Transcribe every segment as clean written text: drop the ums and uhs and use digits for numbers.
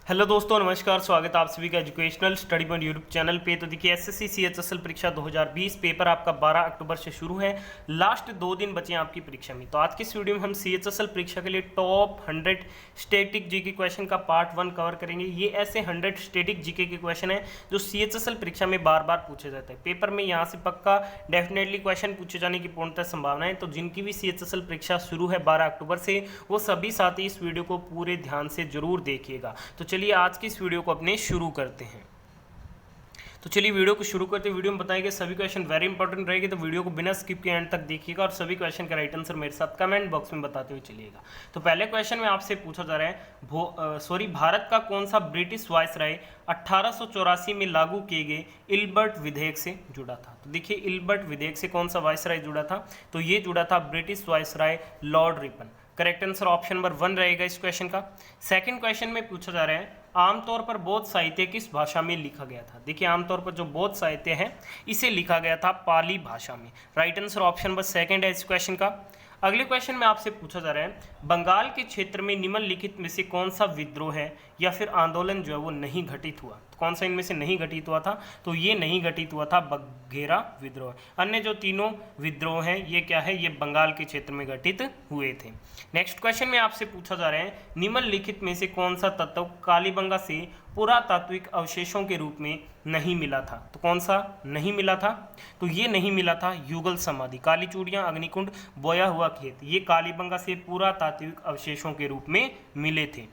Hello दोस्तों, नमस्कार। स्वागत है आप सभी का educational study point YouTube channel पे। तो देखिए एसएससी सीएचएसएल परीक्षा 2020 पेपर आपका 12 अक्टूबर से शुरू है। लास्ट 2 दिन बचे हैं आपकी परीक्षा में। तो आज की इस वीडियो में हम सीएचएसएल परीक्षा के लिए टॉप 100 स्टैटिक जीके क्वेश्चन का पार्ट 1 कवर करेंगे। ये ऐसे 100 स्टैटिक जीके के क्वेश्चन है जो सीएचएसएल परीक्षा में बार बार पूछे जाते हैं। पेपर में यहाँ से पक्का डेफिनेटली क्वेश्चन पूछे जाने की पूर्णतः संभावना है। तो जिनकी भी सीएचएसएल परीक्षा शुरू है 12 अक्टूबर से, वो सभी साथी इस वीडियो को पूरे ध्यान से जरूर देखिएगा। तो चलिए आज की इस वीडियो को अपने शुरू करते हैं। तो चलिए वीडियो को शुरू करते हैं। वीडियो में बताएंगे सभी क्वेश्चन वेरी इंपॉर्टेंट रहेंगे, तो वीडियो को बिना स्किप के एंड तक देखिएगा और सभी क्वेश्चन का राइट आंसर मेरे साथ कमेंट बॉक्स में बताते हुए चलिएगा। तो पहले क्वेश्चन में आपसे पूछा जा रहा है भारत का कौन सा ब्रिटिश वायसराय 1884 में लागू किए गए इल्बर्ट विधेयक से जुड़ा था। तो देखिए इल्बर्ट विधेयक से कौन सा वायसराय जुड़ा था, तो ये जुड़ा था British viceroy Lord Ripon. Correct answer option number 1 रहेगा इस क्वेश्चन का। सेकंड क्वेश्चन में पूछा जा रहा है आमतौर पर बौद्ध साहित्य किस भाषा में लिखा गया था। देखिए आमतौर पर जो बौद्ध साहित्य है इसे लिखा गया था पाली भाषा में। राइट आंसर ऑप्शन नंबर 2 है इस क्वेश्चन का। अगले क्वेश्चन में आपसे पूछा जा रहा है बंगाल के क्षेत्र में निम्नलिखित में से कौन सा विद्रोह है या फिर आंदोलन जो है वो नहीं घटित हुआ। तो कौन सा इनमें से नहीं घटित हुआ था, तो ये नहीं घटित हुआ था बघेरा विद्रोह। अन्य जो तीनों विद्रोह हैं ये क्या है, ये बंगाल के क्षेत्र में घटित हुए थे। नेक्स्ट क्वेश्चन में आपसे पूछा जा रहा है निम्नलिखित में से कौन सा तत्व कालीबंगा से पुरातात्विक अवशेषों के रूप में नहीं मिला था। तो कौन सा नहीं मिला था, तो ये नहीं मिला था युगल समाधि, काली चूड़ियां, अग्निकुंड, बोया हुआ खेत, ये कालीबंगा से पुरातात्विक अवशेषों के रूप में मिले थे।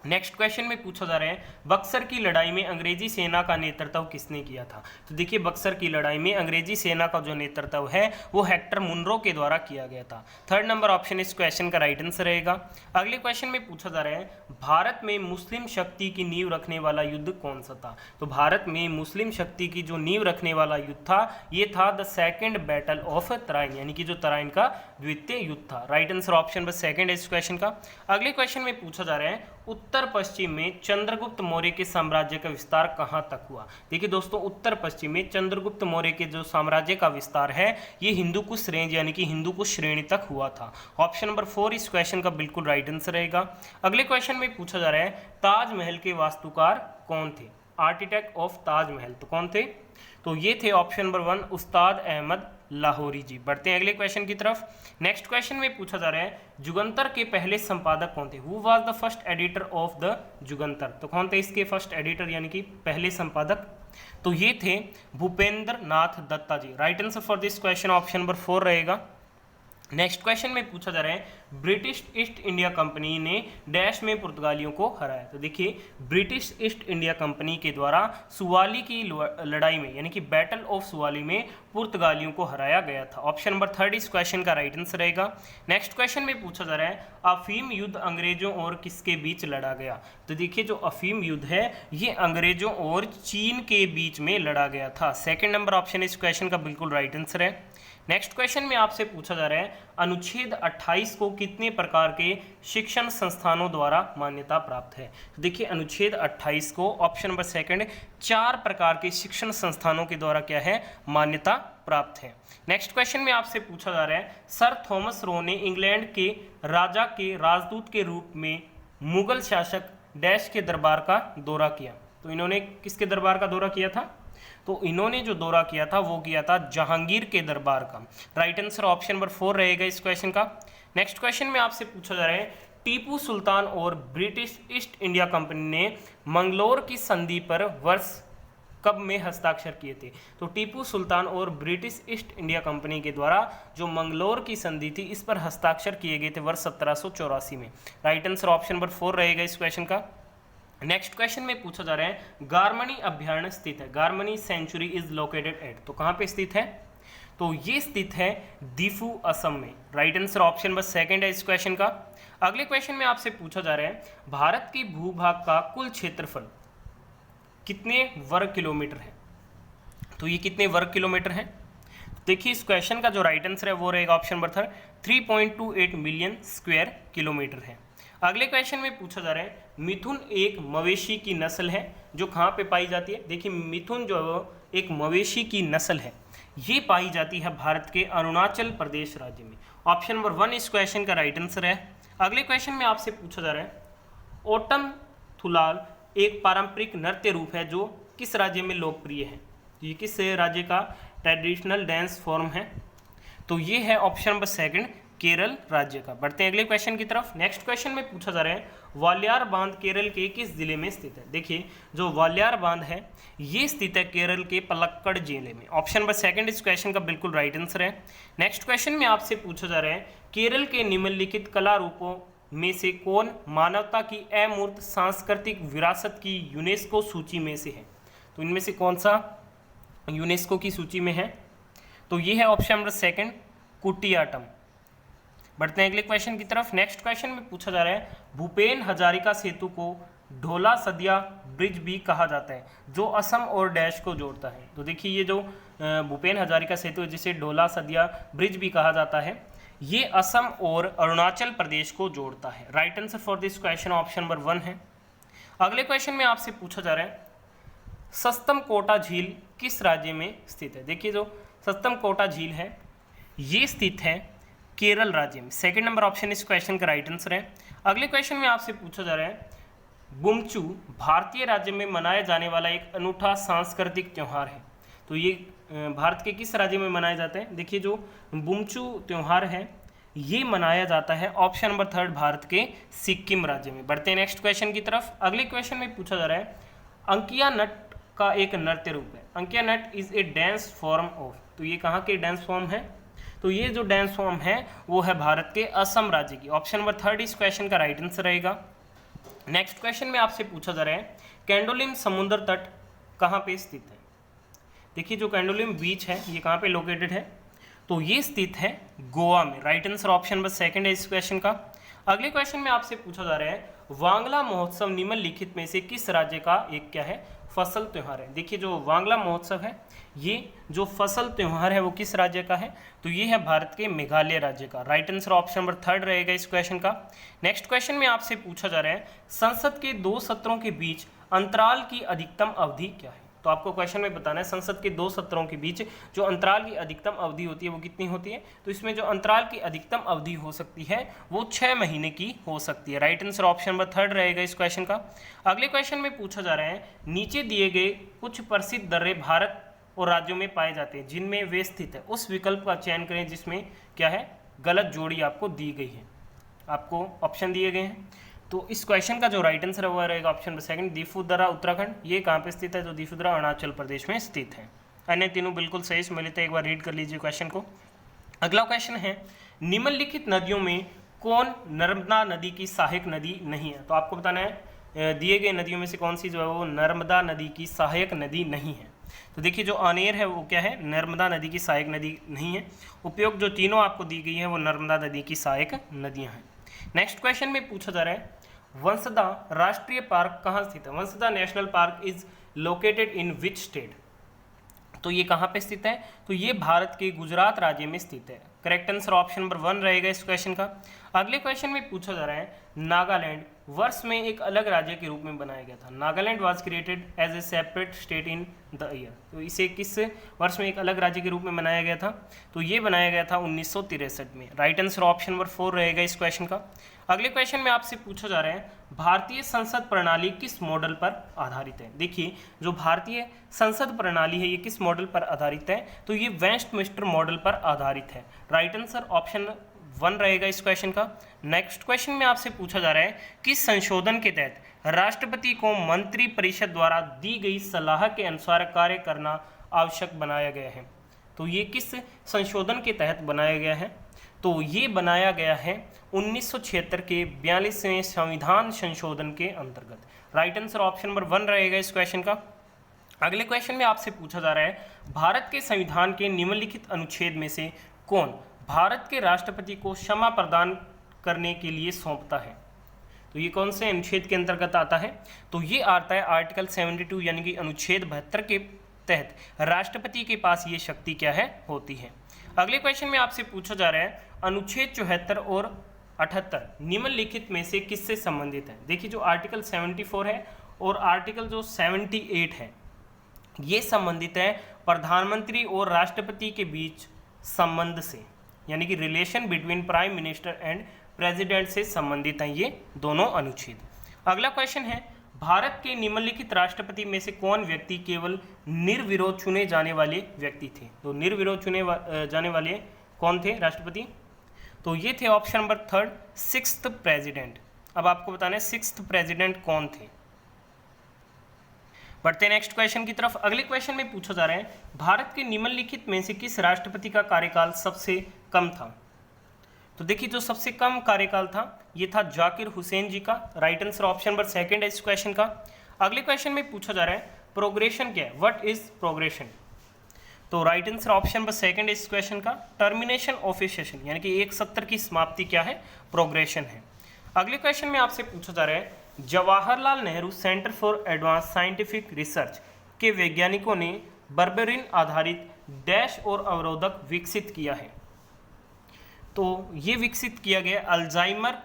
नेक्स्ट क्वेश्चन में पूछा जा रहा है बक्सर की लड़ाई में अंग्रेजी सेना का नेतृत्व किसने किया था। तो देखिए बक्सर की लड़ाई में अंग्रेजी सेना का जो नेतृत्व है वो हेक्टर मुनरो के द्वारा किया गया था। 3rd नंबर ऑप्शन इस क्वेश्चन का राइट आंसर रहेगा। अगले क्वेश्चन में पूछा जा रहा है भारत में मुस्लिम शक्ति की नींव रखने वाला युद्ध कौन सा था। तो भारत में मुस्लिम शक्ति की जो नींव रखने वाला युद्ध था ये था the second battle of Tarain, यानी कि जो तराइन का द्वितीय युद्ध था। राइट आंसर ऑप्शन नंबर 2 है इस क्वेश्चन का। अगले क्वेश्चन में पूछा जा रहा है उत्तर पश्चिम में चंद्रगुप्त मौर्य के साम्राज्य का विस्तार कहां तक हुआ। देखिए दोस्तों उत्तर पश्चिम में चंद्रगुप्त मौर्य के जो साम्राज्य का विस्तार है ये हिंदूकुश रेंज यानी कि हिंदूकुश श्रेणी तक हुआ था। ऑप्शन नंबर 4 इस क्वेश्चन का बिल्कुल राइट आंसर रहेगा। अगले क्वेश्चन में पूछा जा रहा है ताजमहल के वास्तुकार कौन थे, आर्किटेक्ट ऑफ ताजमहल, तो कौन थे, तो ये थे ऑप्शन नंबर 1 उस्ताद अहमद लाहौरी जी। बढ़ते हैं अगले क्वेश्चन की तरफ। नेक्स्ट क्वेश्चन में पूछा जा रहा है जुगंतर के पहले संपादक कौन थे, who was the first editor of the Jugantar, तो कौन थे इसके फर्स्ट एडिटर यानी कि पहले संपादक, तो ये थे Bhupendra Nath Datta ji. Right answer for this question option number 4 रहेगा। नेक्स्ट क्वेश्चन में पूछा जा रहा है ब्रिटिश ईस्ट इंडिया कंपनी ने डैश में पुर्तगालियों को हराया। तो देखिए ब्रिटिश ईस्ट इंडिया कंपनी के द्वारा सुवाली की लड़ाई में यानी कि बैटल ऑफ सुवाली में पुर्तगालियों को हराया गया था। ऑप्शन नंबर 3 इस क्वेश्चन का राइट आंसर रहेगा। नेक्स्ट क्वेश्चन में पूछा जा रहा है अफीम युद्ध अंग्रेजों और किसके बीच लड़ा गया। तो देखिए जो अफीम युद्ध है ये अंग्रेजों और चीन के बीच में लड़ा गया था। 2nd नंबर ऑप्शन इस क्वेश्चन का बिल्कुल राइट आंसर है। नेक्स्ट क्वेश्चन में आपसे पूछा जा रहा है अनुच्छेद 28 को कितने प्रकार के शिक्षण संस्थानों द्वारा मान्यता प्राप्त है। तो देखिए अनुच्छेद 28 को ऑप्शन नंबर 2 4 प्रकार के शिक्षण संस्थानों के द्वारा क्या है, मान्यता प्राप्त है। नेक्स्ट क्वेश्चन में आपसे पूछा जा रहा है सर थॉमस रो ने इंग्लैंड के राजा के राजदूत के रूप में मुगल शासक डैश के दरबार का दौरा किया। तो इन्होंने किसके दरबार का दौरा किया था, तो इन्होंने जो दौरा किया था वो किया था जहांगीर के दरबार का। राइट आंसर ऑप्शन नंबर 4 रहेगा इस क्वेश्चन का। नेक्स्ट क्वेश्चन में आपसे पूछा जा रहा है टीपू सुल्तान और ब्रिटिश ईस्ट इंडिया कंपनी ने मंगलोर की संधि पर वर्ष कब में हस्ताक्षर किए थे। तो टीपू सुल्तान और ब्रिटिश ईस्ट इंडिया कंपनी के द्वारा जो मंगलोर की संधि थी इस पर हस्ताक्षर किए गए थे वर्ष 1784 में। राइट आंसर ऑप्शन नंबर 4 रहेगा इस क्वेश्चन का। नेक्स्ट क्वेश्चन में पूछा जा रहा है गारमनी अभ्यारण्य स्थित है, गारमनी सेंचुरी इज लोकेटेड एट, तो कहाँ पे स्थित है, तो ये स्थित है दीफू असम में। राइट आंसर ऑप्शन नंबर 2 है इस क्वेश्चन का। अगले क्वेश्चन में आपसे पूछा जा रहा है भारत की भूभाग का कुल क्षेत्रफल कितने वर्ग किलोमीटर है। तो ये कितने वर्ग किलोमीटर है, देखिए इस क्वेश्चन का जो राइट आंसर है वो रहेगा option number 3.28 million square kilometre है। अगले क्वेश्चन में पूछा जा रहा है मिथुन एक मवेशी की नस्ल है जो कहाँ पे पाई जाती है। देखिए मिथुन जो है एक मवेशी की नस्ल है, ये पाई जाती है भारत के अरुणाचल प्रदेश राज्य में। ऑप्शन नंबर 1 इस क्वेश्चन का राइट आंसर है। अगले क्वेश्चन में आपसे पूछा जा रहा है ओटम थुलाल एक पारंपरिक नृत्य रूप है जो किस राज्य में लोकप्रिय है? तो ये किस राज्य का ट्रेडिशनल डांस फॉर्म है? तो ये है ऑप्शन नंबर सेकंड, केरल राज्य का। बढ़ते हैं अगले क्वेश्चन की तरफ। नेक्स्ट क्वेश्चन में पूछा जा रहा है वालियार बांध केरल के किस जिले में स्थित है? देखिए जो वालियार बांध है ये स्थित है केरल के पलक्कड़ जिले में। ऑप्शन नंबर सेकंड इस क्वेश्चन का बिल्कुल राइट आंसर है। नेक्स्ट क्वेश्चन में आपसे पूछा जा रहा है केरल के निम्नलिखित कला रूपों में से कौन मानवता की अमूर्त सांस्कृतिक विरासत की यूनेस्को सूची में से है? तो इनमें से कौन सा यूनेस्को की सूची में है? तो ये है ऑप्शन नंबर सेकंड, कुटियाट्टम। बढ़ते हैं अगले क्वेश्चन की तरफ। नेक्स्ट क्वेश्चन में पूछा जा रहा है भूपेन हजारिका सेतु को ढोला सदिया ब्रिज भी कहा जाता है जो असम और डैश को जोड़ता है। तो देखिए ये जो भूपेन हजारिका सेतु है जिसे ढोला सदिया ब्रिज भी कहा जाता है, ये असम और अरुणाचल प्रदेश को जोड़ता है। Right answer for this question option number 1 है। अगले क्वेश्चन में आपसे पूछा जा रहा है सस्तम कोटा झील किस राज्य में स्थित है? देखिए जो सस्तम कोटा झील है ये स्थित है केरल राज्य में। सेकंड नंबर ऑप्शन इस क्वेश्चन का राइट आंसर है। अगले क्वेश्चन में आपसे पूछा जा रहा है बुमचू भारतीय राज्य में मनाया जाने वाला एक अनूठा सांस्कृतिक त्यौहार है। तो ये भारत के किस राज्य में मनाए जाते हैं? देखिए जो बुमचू त्यौहार है ये मनाया जाता है ऑप्शन नंबर 3 भारत के सिक्किम राज्य में। बढ़ते हैं नेक्स्ट क्वेश्चन की तरफ। अगले क्वेश्चन में पूछा जा रहा है अंकिया नट का एक नृत्य रूप है। Ankiya Nat is a dance form of, तो ये कहाँ के डांस फॉर्म है? तो ये जो डांस फॉर्म है वो है भारत के असम राज्य की। ऑप्शन नंबर 3 इस क्वेश्चन का राइट आंसर रहेगा। नेक्स्ट क्वेश्चन में आपसे पूछा जा रहा है कैंडोलिम समुद्र तट कहाँ पे स्थित है? देखिए जो कैंडोलिम बीच है ये कहाँ पे लोकेटेड है? तो ये स्थित है गोवा में। राइट आंसर ऑप्शन नंबर 2 है इस क्वेश्चन का। अगले क्वेश्चन में आपसे पूछा जा रहा है वांगला महोत्सव निम्नलिखित में से किस राज्य का एक क्या है? फसल त्यौहार है। देखिए जो वांगला महोत्सव है ये जो फसल त्यौहार है वो किस राज्य का है? तो ये है भारत के मेघालय राज्य का। राइट आंसर ऑप्शन नंबर 3 रहेगा इस क्वेश्चन का। नेक्स्ट क्वेश्चन में आपसे पूछा जा रहा है संसद के 2 सत्रों के बीच अंतराल की अधिकतम अवधि क्या है? तो आपको क्वेश्चन में बताना है संसद के 2 सत्रों के बीच जो अंतराल की अधिकतम अवधि होती है वो कितनी होती है? तो इसमें जो अंतराल की अधिकतम अवधि हो सकती है वो 6 महीने की हो सकती है। राइट आंसर ऑप्शन नंबर 3 रहेगा इस क्वेश्चन का। अगले क्वेश्चन में पूछा जा रहा है नीचे दिए गए कुछ प्रसिद्ध दर्रे भारत और राज्यों में पाए जाते हैं जिनमें वे स्थित है, उस विकल्प का चयन करें जिसमें क्या है गलत जोड़ी आपको दी गई है। आपको ऑप्शन दिए गए हैं। तो इस क्वेश्चन का जो राइट आंसर है वो रहेगा ऑप्शन नंबर 2 दीफूदरा उत्तराखंड। ये कहाँ पे स्थित है? तो दीफूदरा अरुणाचल प्रदेश में स्थित है। अन्य तीनों बिल्कुल सही सम्मिलित है। एक बार रीड कर लीजिए क्वेश्चन को। अगला क्वेश्चन है निम्नलिखित नदियों में कौन नर्मदा नदी की सहायक नदी नहीं है? तो आपको बताना है दिए गए नदियों में से कौन सी जो है वो नर्मदा नदी की सहायक नदी नहीं है। तो देखिए जो आनेर है वो क्या है? नर्मदा नदी की सहायक नदी नहीं है। उपयोग जो तीनों आपको दी गई है वो नर्मदा नदी की सहायक नदियां हैं। नेक्स्ट क्वेश्चन में पूछा जा रहा है वंसदा राष्ट्रीय पार्क कहाँ स्थित है? Vansda national park is located in which state? तो ये कहाँ पे स्थित है? तो ये भारत के गुजरात राज्य में स्थित है। करेक्ट आंसर ऑप्शन नंबर 1 रहेगा इस क्वेश्चन का। अगले क्वेश्चन में पूछा जा रहा है नागालैंड वर्ष में एक अलग राज्य के रूप में बनाया गया था। Nagaland was created as a separate state in the year. तो इसे किस वर्ष में एक अलग राज्य के रूप में बनाया गया था? तो ये बनाया गया था 1963 में। राइट आंसर ऑप्शन नंबर 4 रहेगा इस क्वेश्चन का। अगले क्वेश्चन में आपसे पूछा जा रहा है भारतीय संसद प्रणाली किस मॉडल पर आधारित है? देखिए जो भारतीय संसद प्रणाली है ये किस मॉडल पर आधारित है? तो ये वेस्टमिंस्टर मॉडल पर आधारित है। राइट आंसर ऑप्शन 1 रहेगा इस क्वेश्चन का। नेक्स्ट क्वेश्चन में आपसे पूछा जा रहा है किस संशोधन के तहत राष्ट्रपति को मंत्री परिषद द्वारा दी गई सलाह के अनुसार कार्य करना आवश्यक बनाया गया है? तो ये किस संशोधन के तहत बनाया गया है? तो ये बनाया गया है 1976 के 42वें संविधान संशोधन के अंतर्गत। राइट आंसर ऑप्शन नंबर 1 रहेगा इस क्वेश्चन का। अगले क्वेश्चन में आपसे पूछा जा रहा है भारत के संविधान के निम्नलिखित अनुच्छेद में से कौन भारत के राष्ट्रपति को क्षमा प्रदान करने के लिए सौंपता है? तो ये कौन से अनुच्छेद के अंतर्गत आता है? तो ये आता है आर्टिकल 72 यानी कि अनुच्छेद 72 के तहत राष्ट्रपति के पास ये शक्ति क्या है होती है। अगले क्वेश्चन में आपसे पूछा जा रहा है अनुच्छेद 74 और 78 निम्नलिखित में से किससे संबंधित है? देखिए जो आर्टिकल 74 है और आर्टिकल जो 78 है ये संबंधित है प्रधानमंत्री और राष्ट्रपति के बीच संबंध से, यानी कि relation between prime minister and president से संबंधित हैं ये दोनों अनुच्छेद। अगला क्वेश्चन है भारत के निम्नलिखित राष्ट्रपति में से कौन व्यक्ति केवल निर्विरोध चुने जाने वाले व्यक्ति थे? तो निर्विरोध जाने वाले कौन थे राष्ट्रपति? तो ये थे option number third, sixth president. अब आपको बताना है सिक्स्थ प्रेसिडेंट कौन थे। बढ़ते नेक्स्ट क्वेश्चन की तरफ। अगले क्वेश्चन में पूछा जा रहा है भारत के निम्नलिखित में से किस राष्ट्रपति का कार्यकाल सबसे कम था? तो देखिए जो सबसे कम कार्यकाल था ये था जाकिर हुसैन जी का। Right answer option number second है इस क्वेश्चन का। अगले क्वेश्चन में पूछा जा रहा है प्रोग्रेशन क्या है? What is progression? तो right answer option number second है इस क्वेश्चन का। टर्मिनेशन ऑफ ए सेशन यानी कि एक सत्र की समाप्ति क्या है? प्रोग्रेशन है। अगले क्वेश्चन में आपसे पूछा जा रहा है Jawaharlal Nehru centre for advance scientific research के वैज्ञानिकों ने बर्बेरिन आधारित डैश और अवरोधक विकसित किया है। तो ये विकसित किया गया अल्जाइमर,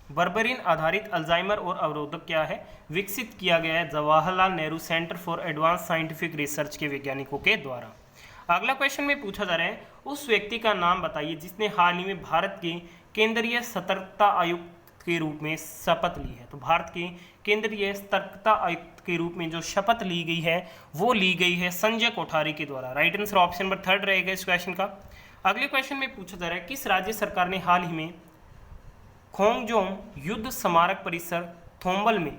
बर्बेरिन आधारित अल्जाइमर और अवरोधक क्या है? विकसित किया गया है Jawaharlal Nehru centre for advance scientific research के वैज्ञानिकों के द्वारा। अगला क्वेश्चन में पूछा जा रहा है उस व्यक्ति का नाम बताइए जिसने हाल ही में भारत के केंद्रीय सतर्कता आयुक्त के रूप में शपथ ली है। तो भारत के केंद्रीय सतर्कता आयुक्त के रूप में जो शपथ ली गई है वो ली गई है संजय कोठारी के द्वारा। Right answer option number third रहेगा इस क्वेश्चन का। अगले क्वेश्चन में पूछा जा रहा है किस राज्य सरकार ने हाल ही में खोंगजोम युद्ध स्मारक परिसर थोम्बल में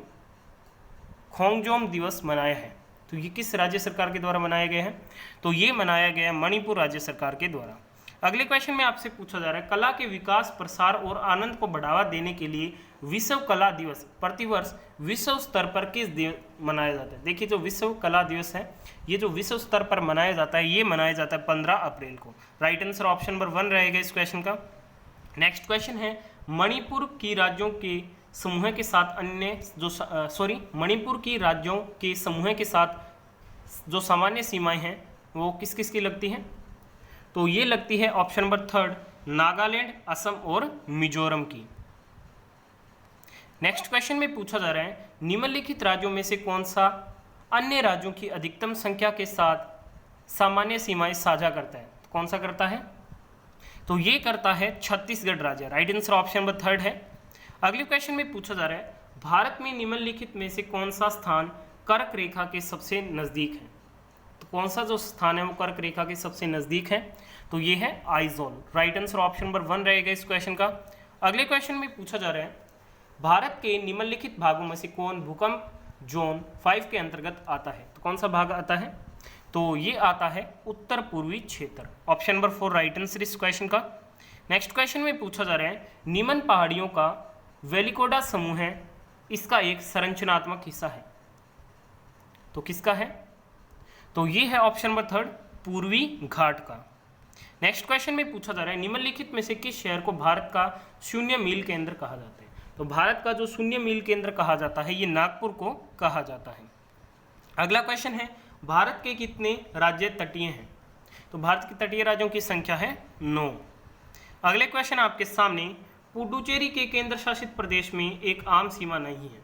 खोंगजोम दिवस मनाया है? तो ये किस राज्य सरकार के द्वारा मनाया गया है? तो ये मनाया गया मणिपुर राज्य सरकार के द्वारा। अगले क्वेश्चन में आपसे पूछा जा रहा है कला के विकास, प्रसार और आनंद को बढ़ावा देने के लिए विश्व कला दिवस प्रतिवर्ष विश्व स्तर पर किस दिन मनाया जाता है? देखिए जो विश्व कला दिवस है ये जो विश्व स्तर पर मनाया जाता है ये मनाया जाता है 15 अप्रैल को। राइट आंसर ऑप्शन नंबर 1 रहेगा इस क्वेश्चन का। नेक्स्ट क्वेश्चन है मणिपुर की राज्यों के समूह के साथ मणिपुर की राज्यों के समूह के साथ जो सामान्य सीमाएं हैं वो किस किस की लगती हैं? तो ये लगती है option number third Nagaland, Assam और मिजोरम की। नेक्स्ट क्वेश्चन में पूछा जा रहा है निम्नलिखित राज्यों में से कौन सा अन्य राज्यों की अधिकतम संख्या के साथ सामान्य सीमाएं साझा करता है? तो कौन सा करता है? तो ये करता है छत्तीसगढ़ राज्य। Right answer option number third है। अगले क्वेश्चन में पूछा जा रहा है भारत में निम्नलिखित में से कौन सा स्थान कर्क रेखा के सबसे नजदीक है? तो कौन सा जो स्थान है वो कर्क रेखा के सबसे नजदीक है? तो ये है Aizawl. Right answer option number 1 रहेगा इस क्वेश्चन का। अगले क्वेश्चन में पूछा जा रहा है भारत के निम्नलिखित भागों में से कौन भूकंप जोन 5 के अंतर्गत आता है? तो कौन सा भाग आता है? तो ये आता है उत्तर पूर्वी क्षेत्र। ऑप्शन नंबर 4 राइट आंसर इस क्वेश्चन का। नेक्स्ट क्वेश्चन में पूछा जा रहा है निम्न पहाड़ियों का वेलिकोडा समूह है इसका एक संरचनात्मक हिस्सा है। तो किसका है? तो ये है ऑप्शन नंबर 3 पूर्वी घाट का। नेक्स्ट क्वेश्चन में पूछा जा रहा है निम्नलिखित में से किस शहर को भारत का शून्य मील केंद्र कहा जाता है? तो भारत का जो शून्य मील केंद्र कहा जाता है ये नागपुर को कहा जाता है। अगला क्वेश्चन है भारत के कितने राज्य तटीय हैं? तो भारत के तटीय राज्यों की संख्या है 9। अगले क्वेश्चन आपके सामने पुडुचेरी के केंद्र शासित प्रदेश में एक आम सीमा नहीं है।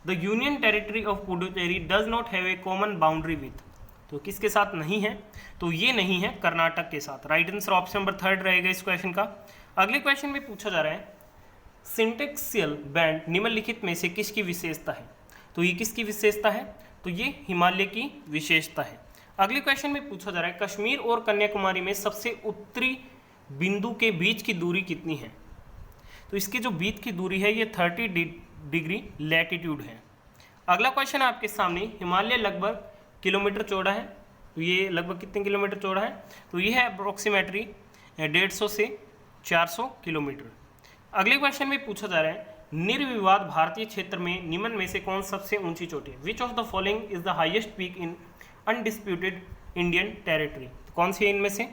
The union territory of Puducherry does not have a common boundary with. तो किसके साथ नहीं है? तो ये नहीं है कर्नाटक के साथ। राइट आंसर ऑप्शन नंबर 3 रहेगा इस क्वेश्चन का। अगले क्वेश्चन में पूछा जा रहा है सिंटेक्सियल बैंड निम्नलिखित में से किसकी विशेषता है? तो ये किसकी विशेषता है? तो ये हिमालय की विशेषता है। अगले क्वेश्चन में पूछा जा रहा है कश्मीर और कन्याकुमारी में सबसे उत्तरी बिंदु के बीच की दूरी कितनी है? तो इसकी जो बीच की दूरी है ये 30 डिग्री लैटिट्यूड है। अगला क्वेश्चन आपके सामने हिमालय लगभग किलोमीटर चौड़ा है। तो ये लगभग कितने किलोमीटर चौड़ा है? तो ये है अप्रोक्सीमेटली 150 से 400 किलोमीटर। अगले क्वेश्चन में पूछा जा रहा है निर्विवाद भारतीय क्षेत्र में निम्न में से कौन सबसे ऊंची चोटी है? Which of the following is the highest peak in undisputed Indian territory? तो कौन सी है इनमें से?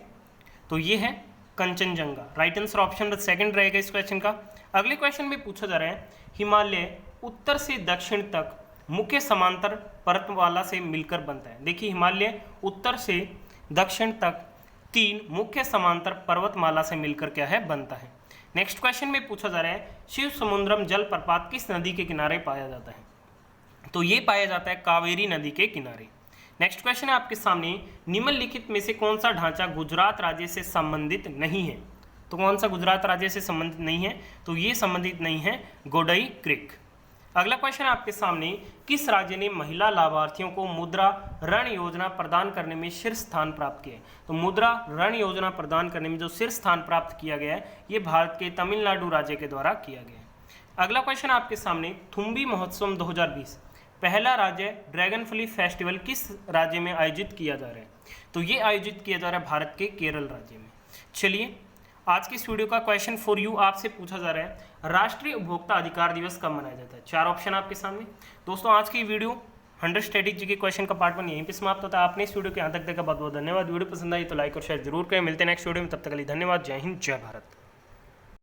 तो ये है Kanchenjunga. Right answer option number 2 रहेगा इस क्वेश्चन का। अगले क्वेश्चन में पूछा जा रहा है हिमालय उत्तर से दक्षिण तक मुख्य समांतर पर्वतमाला से मिलकर बनता है। देखिए हिमालय उत्तर से दक्षिण तक 3 मुख्य समांतर पर्वतमाला से मिलकर क्या है बनता है। नेक्स्ट क्वेश्चन में पूछा जा रहा है शिव समुद्रम जलप्रपात किस नदी के किनारे पाया जाता है? तो ये पाया जाता है कावेरी नदी के किनारे। नेक्स्ट क्वेश्चन है आपके सामने निम्नलिखित में से कौन सा ढांचा गुजरात राज्य से संबंधित नहीं है? तो कौन सा गुजरात राज्य से संबंधित नहीं है? तो ये संबंधित नहीं है गोडई क्रिक। अगला क्वेश्चन आपके सामने, किस राज्य ने महिला लाभार्थियों को मुद्रा ऋण योजना प्रदान करने में शीर्ष स्थान प्राप्त किया है? तो मुद्रा ऋण योजना प्रदान करने में जो शीर्ष स्थान प्राप्त किया गया है, ये भारत के तमिलनाडु राज्य के द्वारा किया गया है। अगला क्वेश्चन आपके सामने, थुम्बी महोत्सव 2020 पहला राज्य ड्रैगन फ्ली फेस्टिवल किस राज्य में आयोजित किया जा रहा है? तो ये आयोजित किया जा रहा है भारत के केरल राज्य में। चलिए, आज की इस वीडियो का क्वेश्चन फॉर यू आपसे पूछा जा रहा है, राष्ट्रीय उपभोक्ता अधिकार दिवस कब मनाया जाता है? 4 ऑप्शन आपके सामने। दोस्तों, आज की वीडियो 100 स्टैटिक के क्वेश्चन का पार्ट 1 यहीं पे समाप्त होता है। आपने इस वीडियो के यहाँ तक देखा, बहुत बहुत धन्यवाद। वीडियो पसंद आई तो लाइक और शेयर जरूर करें। मिलते हैं नेक्स्ट वीडियो में, तब तक के लिए धन्यवाद। जय हिंद, जय भारत।